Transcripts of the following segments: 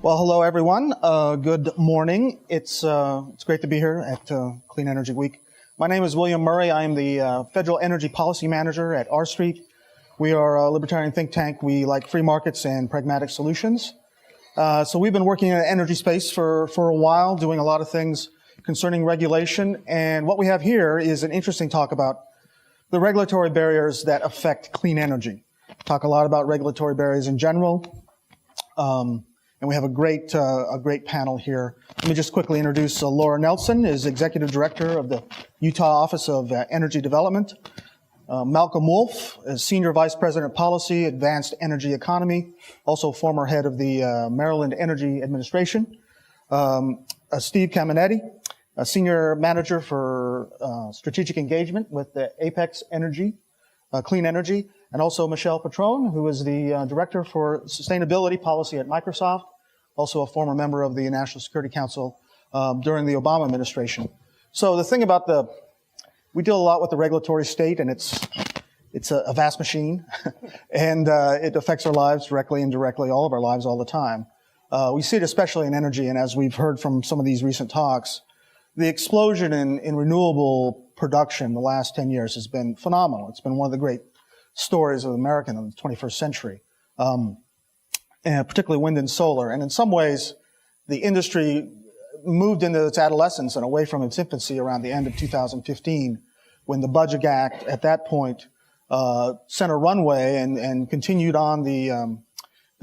Well, hello everyone. Good morning. It's great to be here at Clean Energy Week. My name is William Murray. I am the Federal Energy Policy Manager at R Street. We are a libertarian think tank. We like free markets and pragmatic solutions. So we've been working in the energy space for a while, doing a lot of things concerning regulation. And what we have here is an interesting talk about the regulatory barriers that affect clean energy. Talk a lot about regulatory barriers in general. And we have a great panel here. Let me just quickly introduce Laura Nelson, is Executive Director of the Utah Office of Energy Development. Malcolm Woolf is Senior Vice President of Policy, Advanced Energy Economy, also former head of the Maryland Energy Administration. Steve Caminati, a Senior Manager for Strategic Engagement with the Apex Energy, Clean Energy, and also Michelle Patron, who is the Director for Sustainability Policy at Microsoft, also a former member of the National Security Council during the Obama administration. So the thing about we deal a lot with the regulatory state, and it's a vast machine, and it affects our lives directly and indirectly, all of our lives all the time. We see it especially in energy, and as we've heard from some of these recent talks, the explosion in renewable production the last 10 years has been phenomenal. It's been one of the great stories of America in the 21st century, and particularly wind and solar. And in some ways, the industry moved into its adolescence and away from its infancy around the end of 2015, when the Budget Act at that point set a runway and continued on the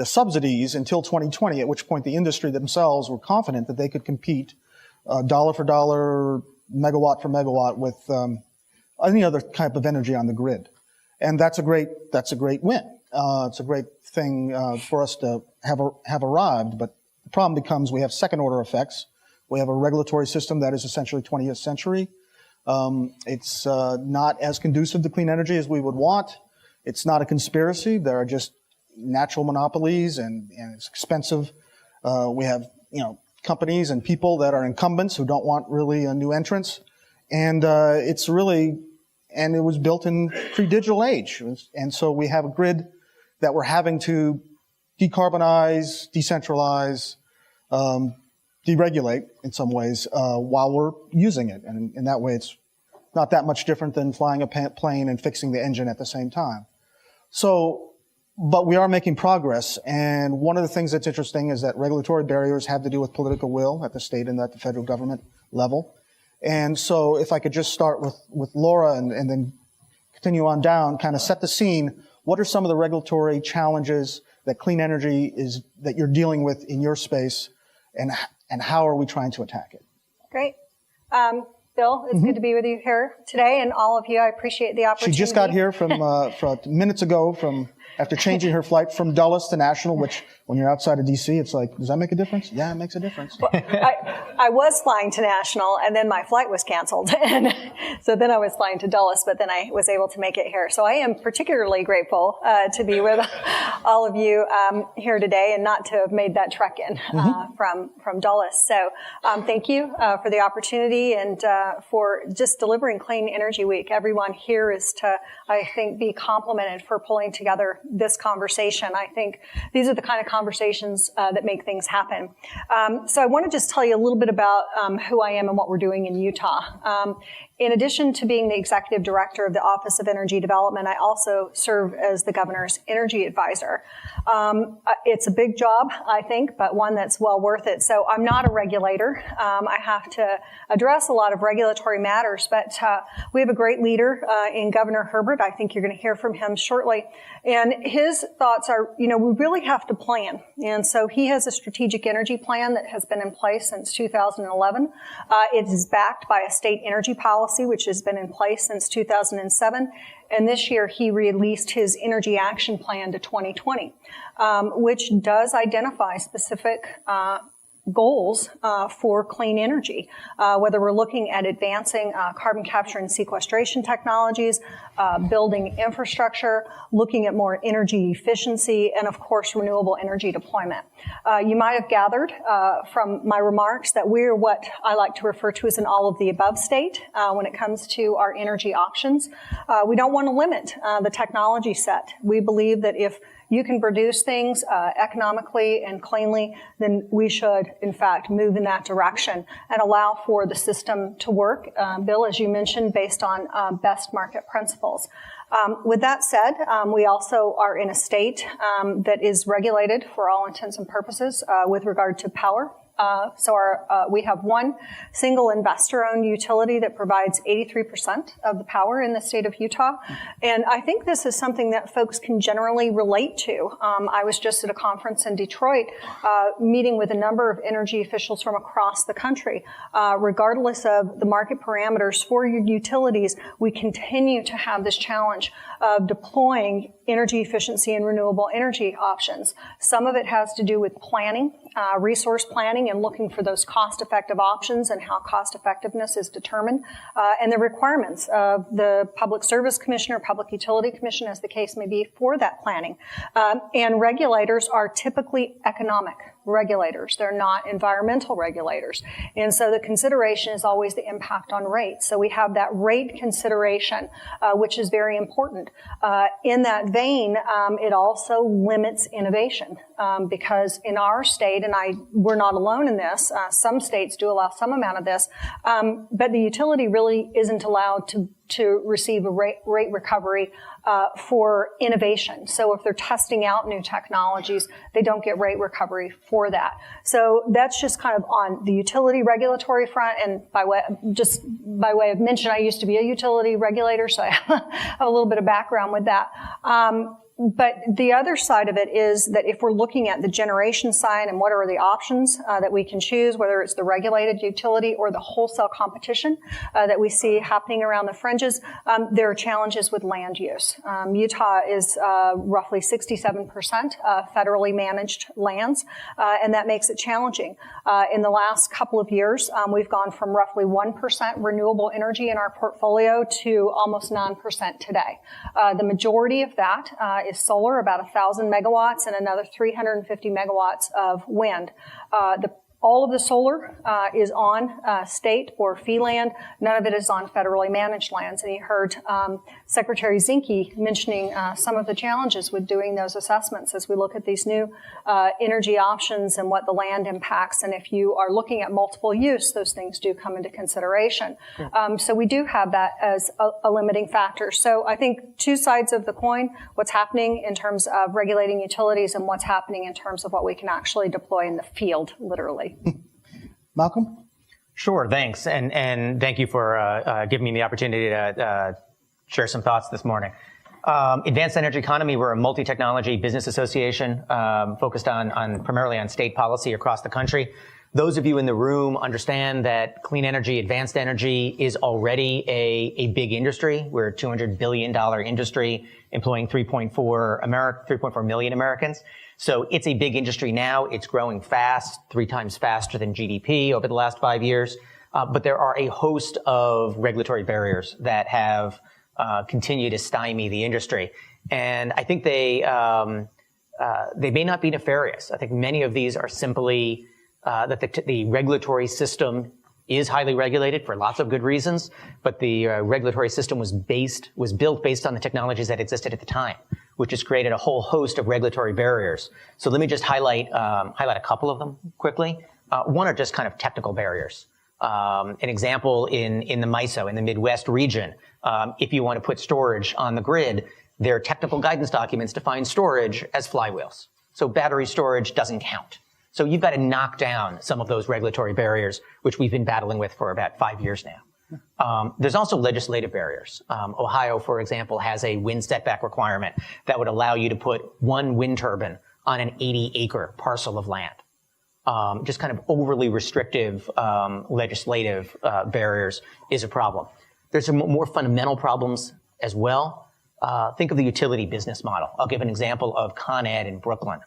subsidies until 2020, at which point the industry themselves were confident that they could compete dollar for dollar, megawatt for megawatt with any other type of energy on the grid. And that's a great win. It's a great thing for us to have arrived, but the problem becomes we have second order effects. We have a regulatory system that is essentially 20th century. It's not as conducive to clean energy as we would want. It's not a conspiracy. There are just natural monopolies, and it's expensive. We have, companies and people that are incumbents who don't want really new entrants. And and it was built in pre-digital age. And so we have a grid that we're having to decarbonize, decentralize, deregulate in some ways while we're using it. And in that way, it's not that much different than flying a plane and fixing the engine at the same time. But we are making progress. And one of the things that's interesting is that regulatory barriers have to do with political will at the state and at the federal government level. And so if I could just start with Laura and then continue on down, kind of set the scene. What are some of the regulatory challenges that clean energy that you're dealing with in your space, and how are we trying to attack it? Great. Bill, it's good to be with you here today, and all of you. I appreciate the opportunity. She just got here from minutes ago after changing her flight from Dulles to National, which when you're outside of D.C., it's like, does that make a difference? Yeah, it makes a difference. Well, I was flying to National, and then my flight was canceled. And so then I was flying to Dulles, but then I was able to make it here. So I am particularly grateful to be with all of you here today, and not to have made that trek in from Dulles. So thank you for the opportunity and for just delivering Clean Energy Week. Everyone here is to, I think, be complimented for pulling together this conversation. I think these are the kind of conversations that make things happen. So I want to just tell you a little bit about who I am and what we're doing in Utah. In addition to being the Executive Director of the Office of Energy Development, I also serve as the Governor's Energy Advisor. It's a big job, I think, but one that's well worth it. So I'm not a regulator. I have to address a lot of regulatory matters, but we have a great leader in Governor Herbert. I think you're going to hear from him shortly. And his thoughts are, we really have to plan. And so he has a strategic energy plan that has been in place since 2011. It is backed by a state energy policy, which has been in place since 2007. And this year, he released his Energy Action Plan to 2020, which does identify specific goals for clean energy, whether we're looking at advancing carbon capture and sequestration technologies, building infrastructure, looking at more energy efficiency, and of course, renewable energy deployment. You might have gathered from my remarks that we're what I like to refer to as an all-of-the-above state when it comes to our energy options. We don't want to limit the technology set. We believe that if you can produce things economically and cleanly, then we should, in fact, move in that direction and allow for the system to work, Bill, as you mentioned, based on best market principles. With that said, we also are in a state that is regulated for all intents and purposes with regard to power. So we have one single investor-owned utility that provides 83% of the power in the state of Utah. And I think this is something that folks can generally relate to. I was just at a conference in Detroit meeting with a number of energy officials from across the country. Regardless of the market parameters for your utilities, we continue to have this challenge of deploying energy efficiency and renewable energy options. Some of it has to do with planning, resource planning, and looking for those cost-effective options and how cost-effectiveness is determined, and the requirements of the Public Service Commission or Public Utility Commission, as the case may be, for that planning. And regulators are typically economic regulators. They're not environmental regulators. And so the consideration is always the impact on rates. So we have that rate consideration, which is very important. In that vein, it also limits innovation because in our state, and we're not alone in this, some states do allow some amount of this, but the utility really isn't allowed to receive a rate recovery for innovation. So if they're testing out new technologies, they don't get rate recovery for that. So that's just kind of on the utility regulatory front. And by way of mention, I used to be a utility regulator, so I have a little bit of background with that. But the other side of it is that if we're looking at the generation side and what are the options that we can choose, whether it's the regulated utility or the wholesale competition that we see happening around the fringes, there are challenges with land use. Utah is roughly 67% federally managed lands, and that makes it challenging. In the last couple of years, we've gone from roughly 1% renewable energy in our portfolio to almost 9% today. The majority of that is solar, about 1,000 megawatts, and another 350 megawatts of wind. All of the solar is on state or fee land. None of it is on federally managed lands. And you heard Secretary Zinke mentioning some of the challenges with doing those assessments as we look at these new energy options and what the land impacts. And if you are looking at multiple use, those things do come into consideration. So we do have that as a limiting factor. So I think two sides of the coin, what's happening in terms of regulating utilities and what's happening in terms of what we can actually deploy in the field, literally. Malcolm? Sure, thanks. And thank you for giving me the opportunity to share some thoughts this morning. Advanced Energy Economy, we're a multi-technology business association focused primarily on state policy across the country. Those of you in the room understand that clean energy, advanced energy is already a big industry. We're a $200 billion industry employing 3.4 million Americans. So it's a big industry now. It's growing fast, 3 times faster than GDP over the last 5 years. But there are a host of regulatory barriers that have continued to stymie the industry. And I think they may not be nefarious. I think many of these are simply that the regulatory system is highly regulated for lots of good reasons, but the regulatory system was built based on the technologies that existed at the time, which has created a whole host of regulatory barriers. So let me just highlight a couple of them quickly. One are just kind of technical barriers. An example in the MISO, in the Midwest region, if you want to put storage on the grid, their technical guidance documents define storage as flywheels. So battery storage doesn't count. So you've got to knock down some of those regulatory barriers, which we've been battling with for about 5 years now. There's also legislative barriers. Ohio, for example, has a wind setback requirement that would allow you to put 1 wind turbine on an 80-acre parcel of land. Just kind of overly restrictive legislative barriers is a problem. There's some more fundamental problems as well. Think of the utility business model. I'll give an example of Con Ed in Brooklyn.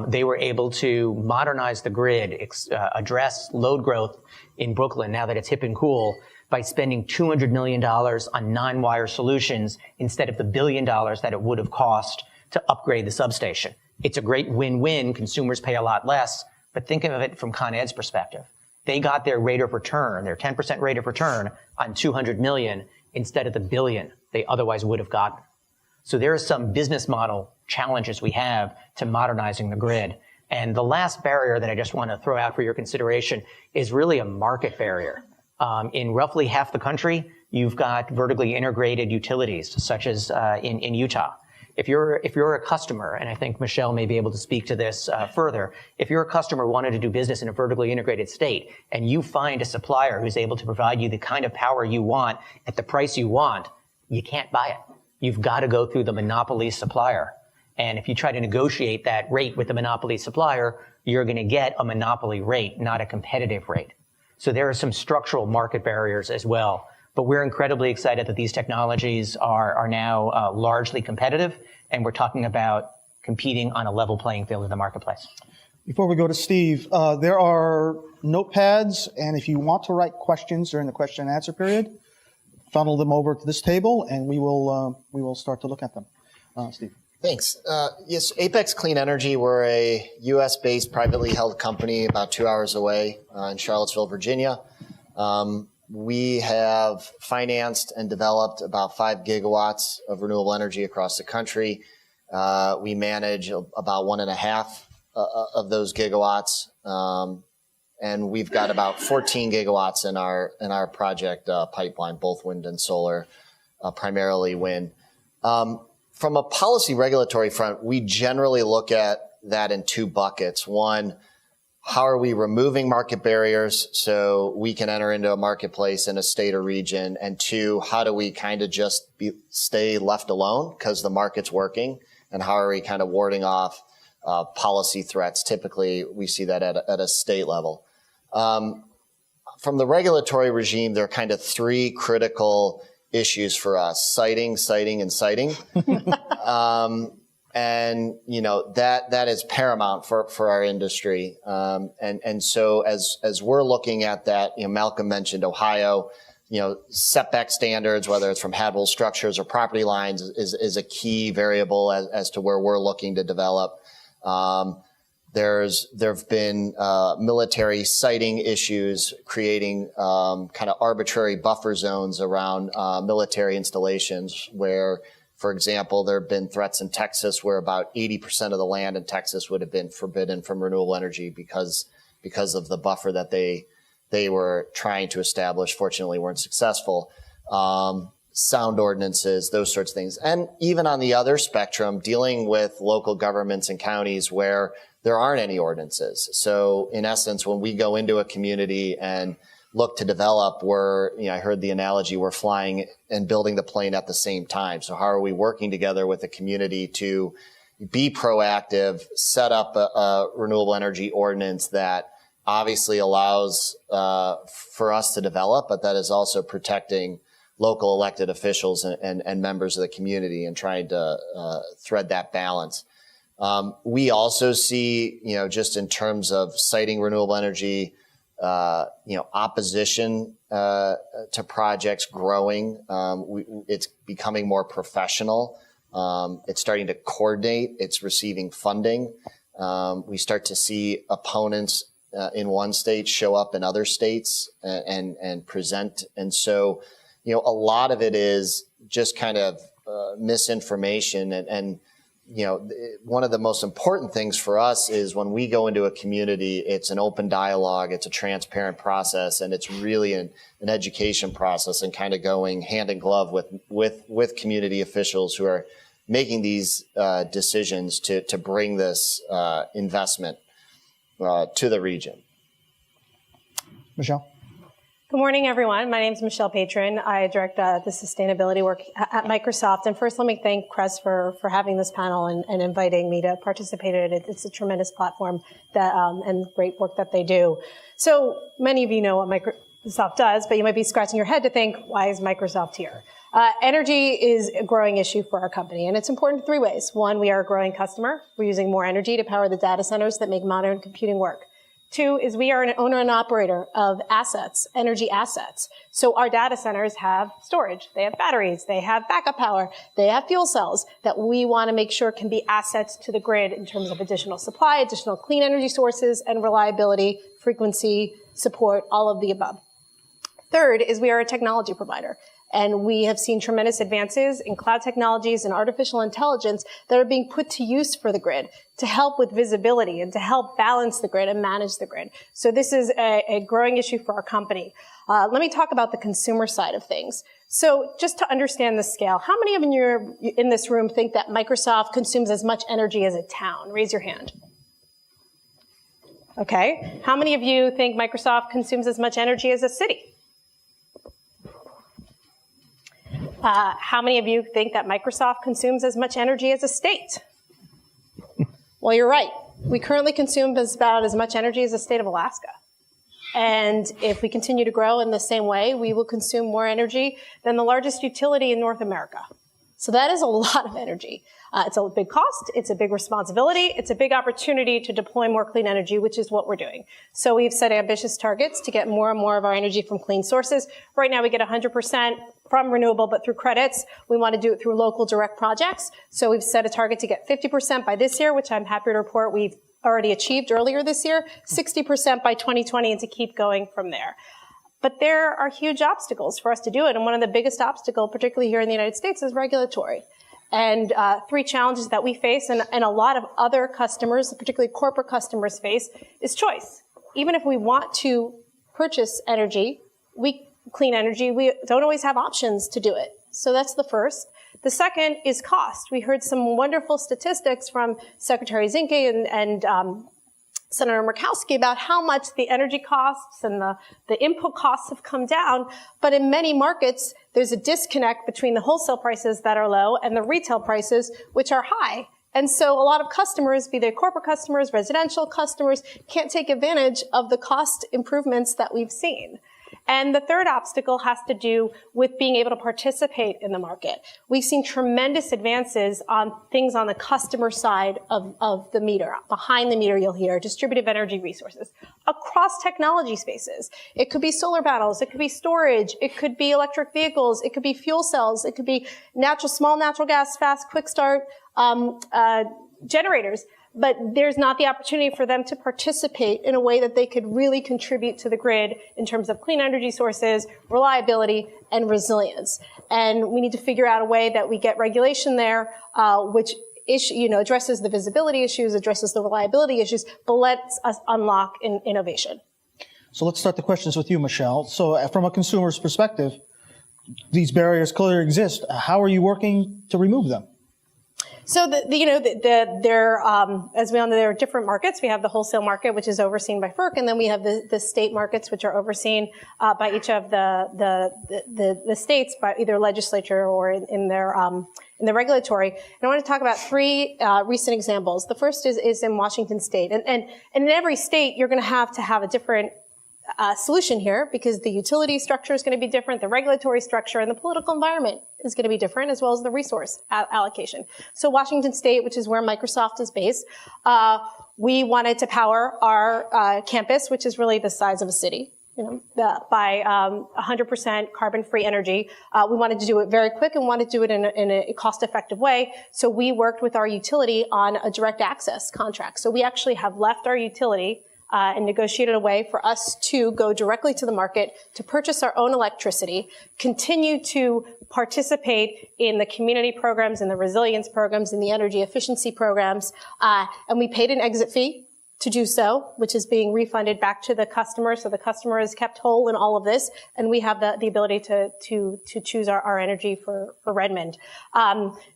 They were able to modernize the grid, address load growth in Brooklyn now that it's hip and cool by spending $200 million on non-wire solutions instead of the $1 billion that it would have cost to upgrade the substation. It's a great win-win. Consumers pay a lot less, but think of it from Con Ed's perspective. They got their rate of return, their 10% rate of return on $200 million instead of the $1 billion they otherwise would have gotten. So there are some business model challenges we have to modernizing the grid. And the last barrier that I just want to throw out for your consideration is really a market barrier. In roughly half the country, you've got vertically integrated utilities, such as in Utah. If you're a customer, and I think Michelle may be able to speak to this further, if you're a customer wanting to do business in a vertically integrated state, and you find a supplier who's able to provide you the kind of power you want at the price you want, you can't buy it. You've got to go through the monopoly supplier. And if you try to negotiate that rate with the monopoly supplier, you're going to get a monopoly rate, not a competitive rate. So there are some structural market barriers as well. But we're incredibly excited that these technologies are now largely competitive, and we're talking about competing on a level playing field in the marketplace. Before we go to Steve, there are notepads, and if you want to write questions during the question and answer period, funnel them over to this table, and we will start to look at them. Steve. Thanks. Yes, Apex Clean Energy, we're a U.S.-based privately held company about 2 hours away in Charlottesville, Virginia. We have financed and developed about 5 gigawatts of renewable energy across the country. We manage about 1.5 of those gigawatts, and we've got about 14 gigawatts in our project pipeline, both wind and solar, primarily wind. From a policy regulatory front, we generally look at that in 2 buckets. One, how are we removing market barriers so we can enter into a marketplace in a state or region? And 2, how do we kind of just stay left alone because the market's working? And how are we kind of warding off policy threats? Typically, we see that at a state level. From the regulatory regime, there are kind of 3 critical issues for us: siting, and siting. And, you know, that is paramount for our industry. And so as we're looking at that, you know, Malcolm mentioned Ohio, you know, setback standards, whether it's from habitable structures or property lines, is a key variable as to where we're looking to develop. There have been military siting issues creating kind of arbitrary buffer zones around military installations where, for example, there have been threats in Texas where about 80% of the land in Texas would have been forbidden from renewable energy because of the buffer that they were trying to establish. Fortunately, weren't successful. Sound ordinances, those sorts of things. And even on the other spectrum, dealing with local governments and counties where there aren't any ordinances. So in essence, when we go into a community and look to develop, I heard the analogy, we're flying and building the plane at the same time. So how are we working together with the community to be proactive, set up a renewable energy ordinance that obviously allows for us to develop, but that is also protecting local elected officials and members of the community and trying to thread that balance. We also see, just in terms of citing renewable energy, opposition to projects growing. It's becoming more professional. It's starting to coordinate. It's receiving funding. We start to see opponents in one state show up in other states and present. And so, a lot of it is just kind of misinformation and one of the most important things for us is when we go into a community, it's an open dialogue, it's a transparent process, and it's really an education process and kind of going hand in glove with community officials who are making these decisions to bring this investment to the region. Michelle? Good morning, everyone. My name is Michelle Patron. I direct the sustainability work at Microsoft. And first, let me thank Crest for having this panel and inviting me to participate in it. It's a tremendous platform and great work that they do. So many of you know what Microsoft does, but you might be scratching your head to think, why is Microsoft here? Energy is a growing issue for our company, and it's important in 3 ways. 1, we are a growing customer. We're using more energy to power the data centers that make modern computing work. 2 is we are an owner and operator of assets, energy assets. So our data centers have storage, they have batteries, they have backup power, they have fuel cells that we want to make sure can be assets to the grid in terms of additional supply, additional clean energy sources, and reliability, frequency, support, all of the above. 3rd is we are a technology provider. And we have seen tremendous advances in cloud technologies and artificial intelligence that are being put to use for the grid to help with visibility and to help balance the grid and manage the grid. So this is a growing issue for our company. Let me talk about the consumer side of things. So just to understand the scale, how many of you in this room think that Microsoft consumes as much energy as a town? Raise your hand. Okay. How many of you think Microsoft consumes as much energy as a city? How many of you think that Microsoft consumes as much energy as a state? Well, you're right. We currently consume about as much energy as the state of Alaska. And if we continue to grow in the same way, we will consume more energy than the largest utility in North America. So that is a lot of energy. It's a big cost, it's a big responsibility, it's a big opportunity to deploy more clean energy, which is what we're doing. So we've set ambitious targets to get more and more of our energy from clean sources. Right now we get 100% from renewable, but through credits. We want to do it through local direct projects. So we've set a target to get 50% by this year, which I'm happy to report we've already achieved earlier this year, 60% by 2020, and to keep going from there. But there are huge obstacles for us to do it. And one of the biggest obstacles, particularly here in the United States, is regulatory. And three challenges that we face and a lot of other customers, particularly corporate customers, face is choice. Even if we want to purchase energy, clean energy, we don't always have options to do it. So that's the first. The second is cost. We heard some wonderful statistics from Secretary Zinke and Senator Murkowski about how much the energy costs and the input costs have come down. But in many markets, there's a disconnect between the wholesale prices that are low and the retail prices, which are high. And so a lot of customers, be they corporate customers, residential customers, can't take advantage of the cost improvements that we've seen. And the third obstacle has to do with being able to participate in the market. We've seen tremendous advances on things on the customer side of the meter. Behind the meter, you'll hear distributed energy resources across technology spaces. It could be solar panels. It could be storage. It could be electric vehicles. It could be fuel cells. It could be small natural gas, fast, quick start generators. But there's not the opportunity for them to participate in a way that they could really contribute to the grid in terms of clean energy sources, reliability, and resilience. And we need to figure out a way that we get regulation there, which addresses the visibility issues, addresses the reliability issues, but lets us unlock innovation. So let's start the questions with you, Michelle. So from a consumer's perspective, these barriers clearly exist. How are you working to remove them? So, as we all know, there are different markets. We have the wholesale market, which is overseen by FERC, and then we have the state markets, which are overseen by each of the states, by either legislature or in the regulatory. And I want to talk about three recent examples. The first is in Washington State, and in every state, you're going to have a different solution here because the utility structure is going to be different, the regulatory structure, and the political environment is going to be different, as well as the resource allocation. So Washington State, which is where Microsoft is based, we wanted to power our campus, which is really the size of a city, by 100% carbon-free energy. We wanted to do it very quick and wanted to do it in a cost-effective way. So we worked with our utility on a direct access contract. So we actually have left our utility and negotiated a way for us to go directly to the market to purchase our own electricity, continue to participate in the community programs and the resilience programs and the energy efficiency programs, and we paid an exit fee to do so, which is being refunded back to the customer. So the customer is kept whole in all of this, and we have the ability to choose our energy for Redmond.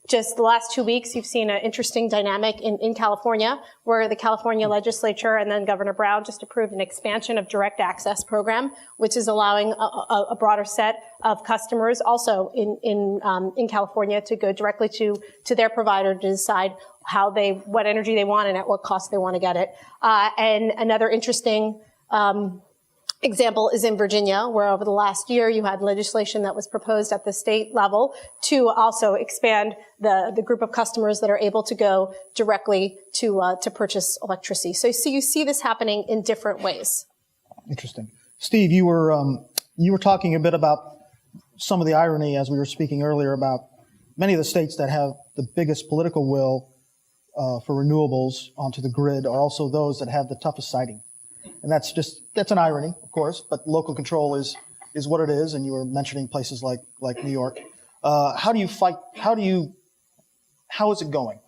Just the last 2 weeks, you've seen an interesting dynamic in California, where the California legislature and then Governor Brown just approved an expansion of direct access program, which is allowing a broader set of customers also in California to go directly to their provider to decide what energy they want and at what cost they want to get it. And another interesting example is in Virginia, where over the last year you had legislation that was proposed at the state level to also expand the group of customers that are able to go directly to purchase electricity. So you see this happening in different ways. Interesting. Steve, you were talking a bit about some of the irony as we were speaking earlier about many of the states that have the biggest political will for renewables onto the grid are also those that have the toughest siting. And that's an irony, of course, but local control is is what it is, and you were mentioning places like New York. How do you fight? How is it going?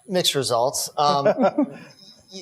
Mixed results. Can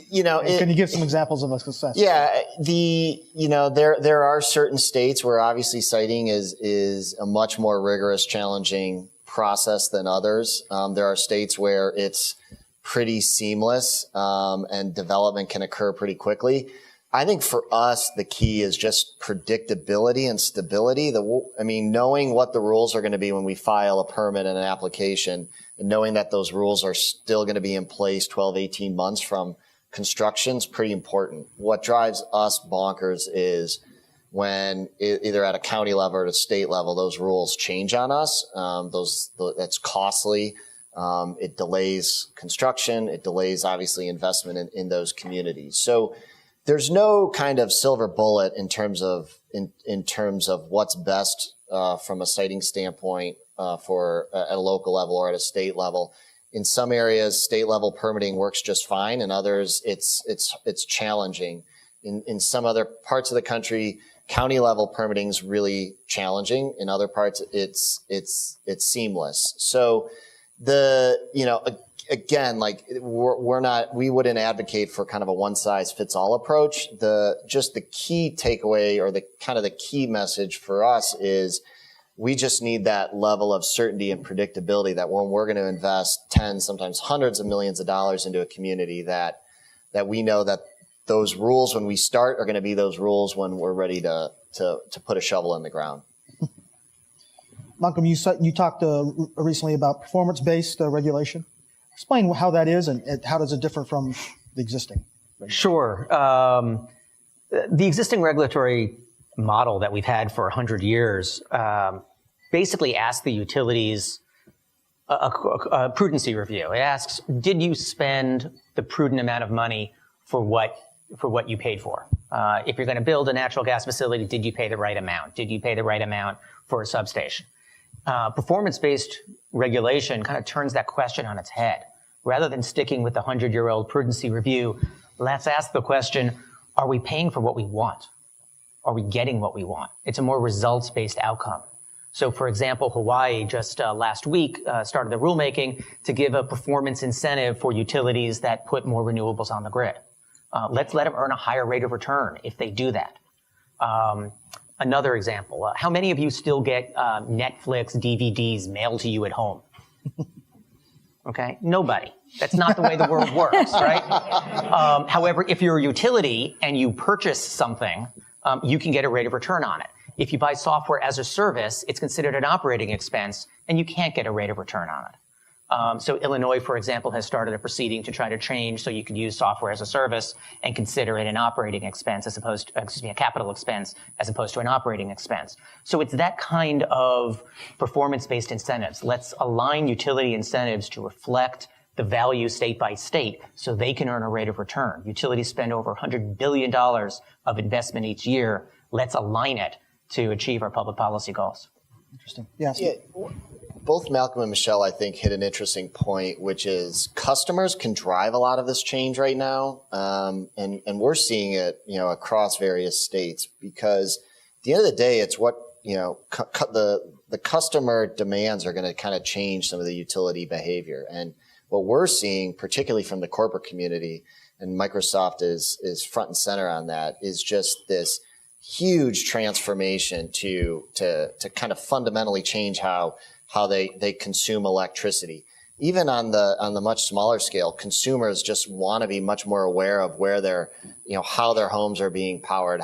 you give some examples of a success? Yeah, there are certain states where obviously siting is a much more rigorous, challenging process than others. There are states where it's pretty seamless and development can occur pretty quickly. I think for us, the key is just predictability and stability. Knowing what the rules are going to be when we file a permit and an application, and knowing that those rules are still going to be in place 12, 18 months from construction is pretty important. What drives us bonkers is when either at a county level or at a state level, those rules change on us. That's costly. It delays construction. It delays, obviously, investment in those communities. So there's no kind of silver bullet in terms of what's best from a siting standpoint for at a local level or at a state level. In some areas, state level permitting works just fine. In others, it's challenging. In some other parts of the country, county level permitting is really challenging. In other parts, it's seamless. So again, like we wouldn't advocate for kind of a one size fits all approach. The key takeaway or the key message for us is we just need that level of certainty and predictability that when we're going to invest tens, sometimes hundreds of millions of dollars into a community that we know that those rules when we start are going to be those rules when we're ready to put a shovel in the ground. Malcolm, you talked recently about performance-based regulation. Explain how that is and how does it differ from the existing? Sure. The existing regulatory model that we've had for 100 years basically asks the utilities a prudency review. It asks, did you spend the prudent amount of money for what you paid for? If you're going to build a natural gas facility, did you pay the right amount? Did you pay the right amount for a substation? Performance-based regulation kind of turns that question on its head. Rather than sticking with the 100-year-old prudency review, let's ask the question, are we paying for what we want? Are we getting what we want? It's a more results-based outcome. So, for example, Hawaii just last week started the rulemaking to give a performance incentive for utilities that put more renewables on the grid. Let's let them earn a higher rate of return if they do that. Another example, how many of you still get Netflix DVDs mailed to you at home? Okay, nobody. That's not the way the world works, right? However, if you're a utility and you purchase something, you can get a rate of return on it. If you buy software as a service, it's considered an operating expense, and you can't get a rate of return on it. So Illinois, for example, has started a proceeding to try to change so you can use software as a service and consider it an operating expense as opposed to, a capital expense as opposed to an operating expense. So it's that kind of performance-based incentives. Let's align utility incentives to reflect the value state by state so they can earn a rate of return. Utilities spend over $100 billion of investment each year. Let's align it to achieve our public policy goals. Interesting. Yes. Yeah. Both Malcolm and Michelle, I think, hit an interesting point, which is customers can drive a lot of this change right now. And we're seeing it, across various states because at the end of the day, it's what, the customer demands are going to kind of change some of the utility behavior. And what we're seeing, particularly from the corporate community, and Microsoft is front and center on that, is just this huge transformation to kind of fundamentally change how they consume electricity. Even on the much smaller scale, consumers just want to be much more aware of where their, how their homes are being powered,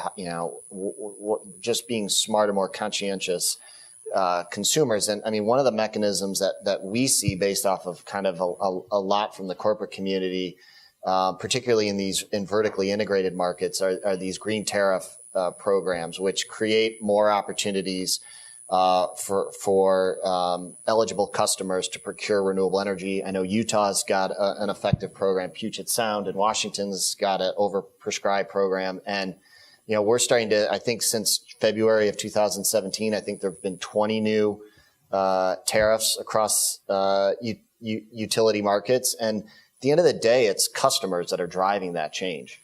just being smarter, more conscientious consumers. And I mean, one of the mechanisms that we see based off of kind of a lot from the corporate community, particularly in vertically integrated markets, are these green tariff programs, which create more opportunities for eligible customers to procure renewable energy. I know Utah's got an effective program, Puget Sound, and Washington's got an overprescribed program. And, we're starting to, I think since February of 2017, I think there have been 20 new tariffs across utility markets. And at the end of the day, it's customers that are driving that change.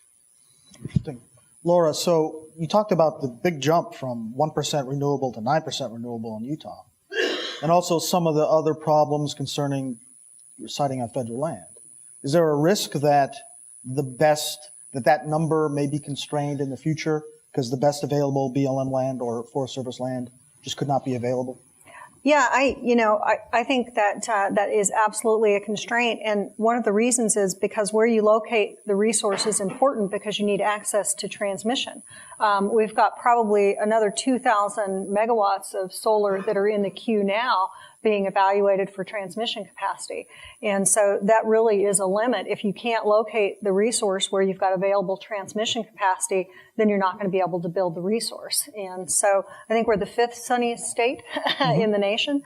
Interesting. Laura, so you talked about the big jump from 1% renewable to 9% renewable in Utah, and also some of the other problems concerning your siting on federal land. Is there a risk that that number may be constrained in the future because the best available BLM land or Forest Service land just could not be available? Yeah, I think that that is absolutely a constraint. And one of the reasons is because where you locate the resource is important because you need access to transmission. We've got probably another 2,000 megawatts of solar that are in the queue now being evaluated for transmission capacity. And so that really is a limit. If you can't locate the resource where you've got available transmission capacity, then you're not going to be able to build the resource. And so I think we're the 5th sunniest state in the nation.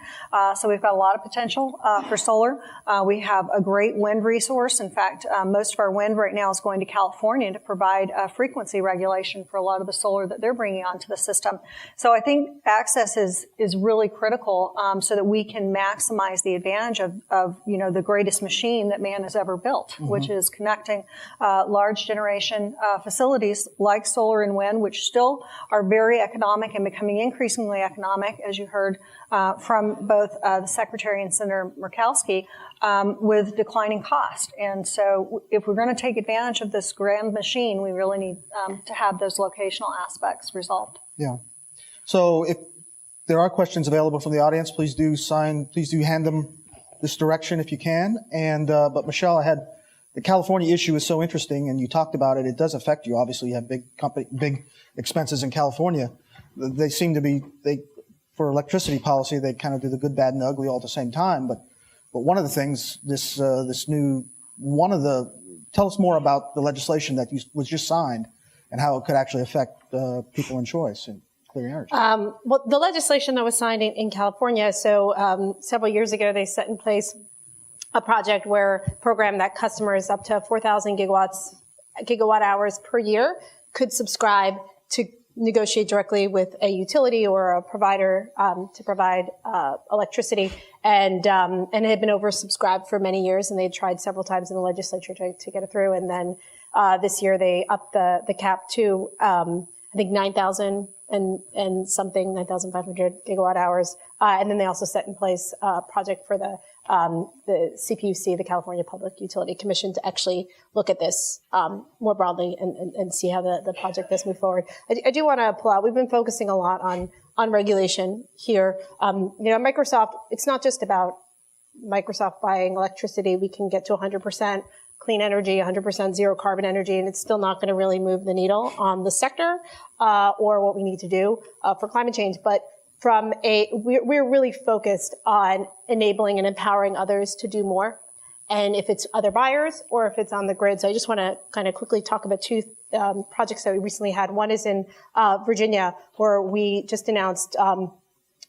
So we've got a lot of potential for solar. We have a great wind resource. In fact, most of our wind right now is going to California to provide frequency regulation for a lot of the solar that they're bringing onto the system. So I think access is really critical so that we can maximize the advantage of the greatest machine that man has ever built, which is connecting large generation facilities like solar and wind, which still are very economic and becoming increasingly economic, as you heard from both the Secretary and Senator Murkowski, with declining cost. And so if we're going to take advantage of this grand machine, we really need to have those locational aspects resolved. Yeah. So if there are questions available from the audience, please do hand them this direction if you can. And but Michelle, the California issue is so interesting, and you talked about it. It does affect you. Obviously, you have big expenses in California. They seem to be for electricity policy. They kind of do the good, bad, and ugly all at the same time. But one of the things, tell us more about the legislation that was just signed and how it could actually affect people in choice and clean energy. Well, the legislation that was signed in California, so several years ago, they set in place a program that customers up to 4,000 gigawatt hours per year could subscribe to negotiate directly with a utility or a provider to provide electricity, and it had been oversubscribed for many years, and they had tried several times in the legislature to get it through, and then this year they upped the cap to I think 9,000 and something, 9,500 gigawatt hours, and then they also set in place a project for the CPUC, the California Public Utility Commission, to actually look at this more broadly and see how the project does move forward. I do want to applaud. We've been focusing a lot on regulation here. Microsoft, it's not just about Microsoft buying electricity. We can get to 100% clean energy, 100% zero carbon energy, and it's still not going to really move the needle on the sector or what we need to do for climate change. But we're really focused on enabling and empowering others to do more. And if it's other buyers or if it's on the grid. So I just want to kind of quickly talk about two projects that we recently had. One is in Virginia, where we just announced the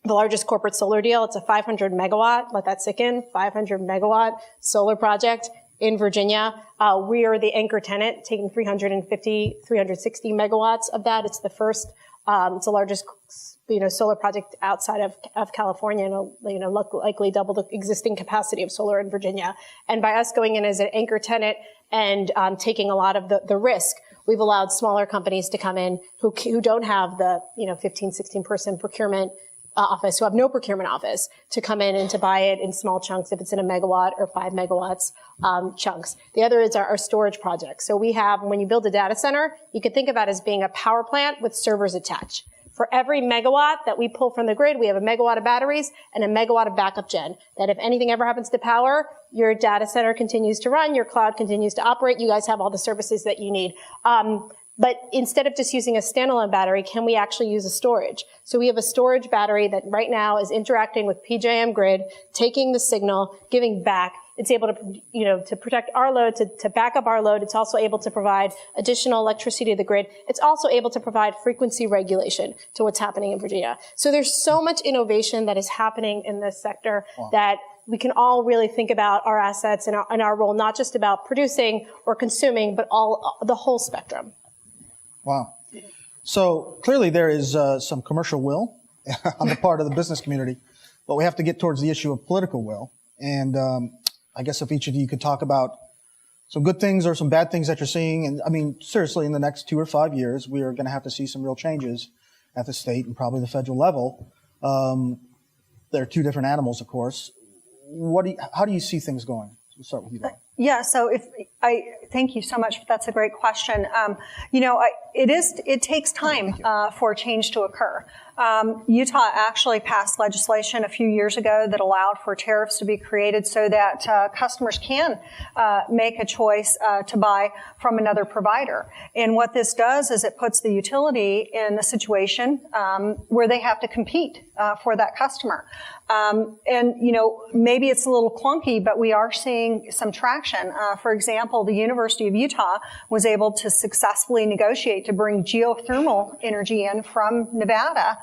largest corporate solar deal. It's a 500 megawatt, let that sink in, 500 megawatt solar project in Virginia. We are the anchor tenant, taking 360 megawatts of that. It's the first, it's the largest solar project outside of California, and likely double the existing capacity of solar in Virginia. And by us going in as an anchor tenant and taking a lot of the risk, we've allowed smaller companies to come in who don't have the 15, 16 person procurement office, who have no procurement office, to come in and to buy it in small chunks if it's in a megawatt or 5 megawatts chunks. The other is our storage project. So we have, when you build a data center, you can think about it as being a power plant with servers attached. For every megawatt that we pull from the grid, we have a megawatt of batteries and a megawatt of backup gen. That if anything ever happens to power, your data center continues to run, your cloud continues to operate, you guys have all the services that you need. But instead of just using a standalone battery, can we actually use a storage? So we have a storage battery that right now is interacting with PJM grid, taking the signal, giving back. It's able to, to protect our load, to back up our load. It's also able to provide additional electricity to the grid. It's also able to provide frequency regulation to what's happening in Virginia. So there's so much innovation that is happening in this sector that we can all really think about our assets and our role, not just about producing or consuming, but the whole spectrum. Wow. So clearly there is some commercial will on the part of the business community, but we have to get towards the issue of political will. And I guess if each of you could talk about some good things or some bad things that you're seeing? And I mean, seriously, in the next 2 or 5 years, we are going to have to see some real changes at the state and probably the federal level. They're two different animals, of course. How do you see things going? We'll start with you, Bob. Yeah, so thank you so much. That's a great question. It takes time for change to occur. Utah actually passed legislation a few years ago that allowed for tariffs to be created so that customers can make a choice to buy from another provider. And what this does is it puts the utility in a situation where they have to compete for that customer. Maybe it's a little clunky, but we are seeing some traction. For example, the University of Utah was able to successfully negotiate to bring geothermal energy in from Nevada,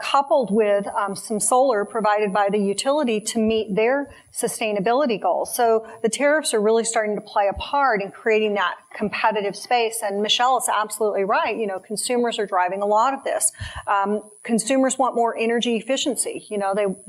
coupled with some solar provided by the utility to meet their sustainability goals. So the tariffs are really starting to play a part in creating that competitive space. And Michelle is absolutely right. Consumers are driving a lot of this. Consumers want more energy efficiency.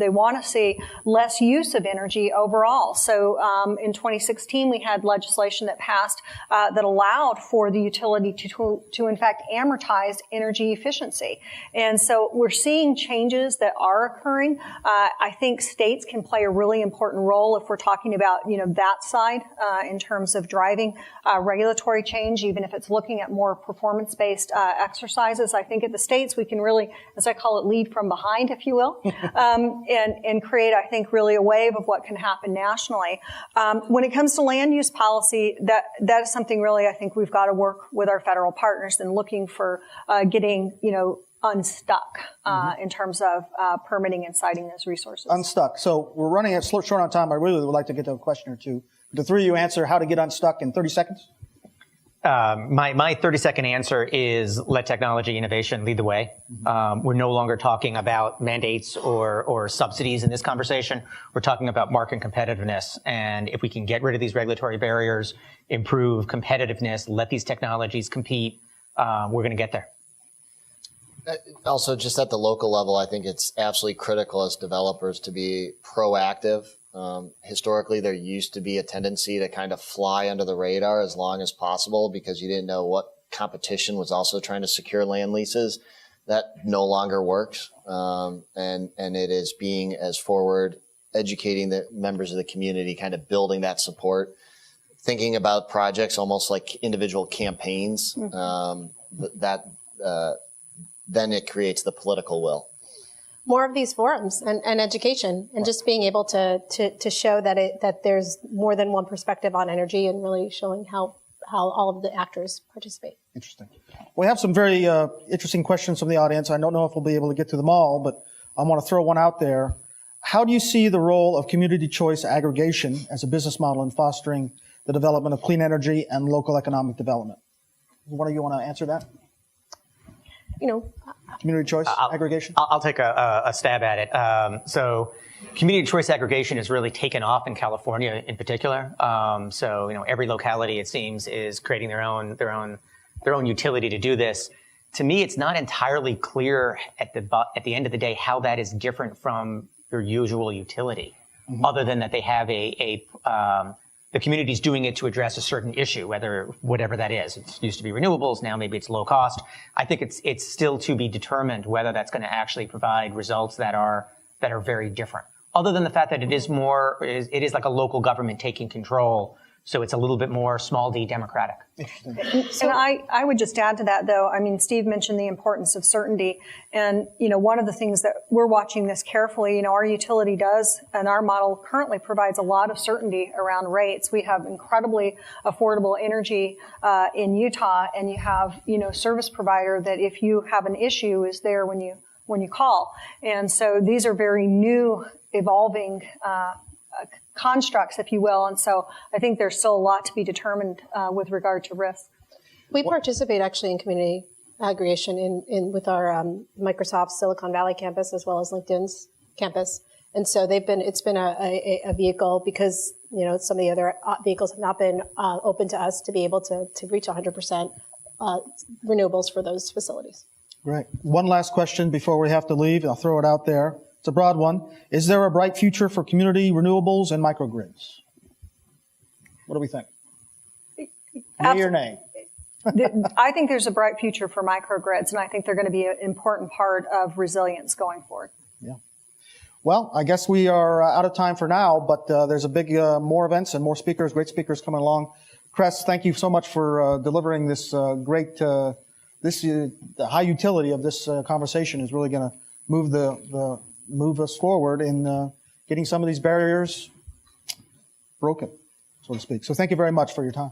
They want to see less use of energy overall. So in 2016, we had legislation that passed that allowed for the utility to in fact amortize energy efficiency. And so we're seeing changes that are occurring. I think states can play a really important role if we're talking about that side in terms of driving regulatory change, even if it's looking at more performance-based exercises. I think at the states we can really, as I call it, lead from behind, if you will, and create, I think, really a wave of what can happen nationally. When it comes to land use policy, that is something really I think we've got to work with our federal partners and looking for getting unstuck in terms of permitting and citing those resources. Unstuck. So we're running short on time. I really would like to get to a question or two. The three of you answer how to get unstuck in 30 seconds. My 30-second answer is let technology innovation lead the way. We're no longer talking about mandates or subsidies in this conversation. We're talking about market competitiveness. And if we can get rid of these regulatory barriers, improve competitiveness, let these technologies compete, we're going to get there. Also, just at the local level, I think it's absolutely critical as developers to be proactive. Historically, there used to be a tendency to kind of fly under the radar as long as possible because you didn't know what competition was also trying to secure land leases. That no longer works. And it is being as forward, educating the members of the community, kind of building that support, thinking about projects almost like individual campaigns, then it creates the political will. More of these forums and education and just being able to show that there's more than one perspective on energy and really showing how all of the actors participate. Interesting. We have some very interesting questions from the audience. I don't know if we'll be able to get to them all, but I want to throw one out there. How do you see the role of community choice aggregation as a business model in fostering the development of clean energy and local economic development? One of you want to answer that? Community choice aggregation? I'll take a stab at it. So community choice aggregation has really taken off in California in particular. Every locality, it seems, is creating their own utility to do this. To me, it's not entirely clear at the end of the day how that is different from your usual utility, other than that they have the community's doing it to address a certain issue, whatever that is. It used to be renewables, now maybe it's low cost. I think it's still to be determined whether that's going to actually provide results that are very different. Other than the fact that it is like a local government taking control, so it's a little bit more small d democratic. And I would just add to that, though. I mean, Steve mentioned the importance of certainty. And, one of the things that we're watching this carefully, our utility does, and our model currently provides a lot of certainty around rates. We have incredibly affordable energy in Utah, and you have, service provider that if you have an issue is there when you call. And so these are very new, evolving constructs, if you will. And so I think there's still a lot to be determined with regard to risk. We participate actually in community aggregation with our Microsoft Silicon Valley campus as well as LinkedIn's campus. And so it's been a vehicle because, some of the other vehicles have not been open to us to be able to reach 100% renewables for those facilities. Great. One last question before we have to leave. I'll throw it out there. It's a broad one. Is there a bright future for community renewables and microgrids? What do we think? Yay or nay? I think there's a bright future for microgrids, and I think they're going to be an important part of resilience going forward. Yeah. Well, I guess we are out of time for now, but there's a big more events and more speakers, great speakers coming along. Cress, thank you so much for delivering this great, the high utility of this conversation is really going to move us forward in getting some of these barriers broken, so to speak. So thank you very much for your time.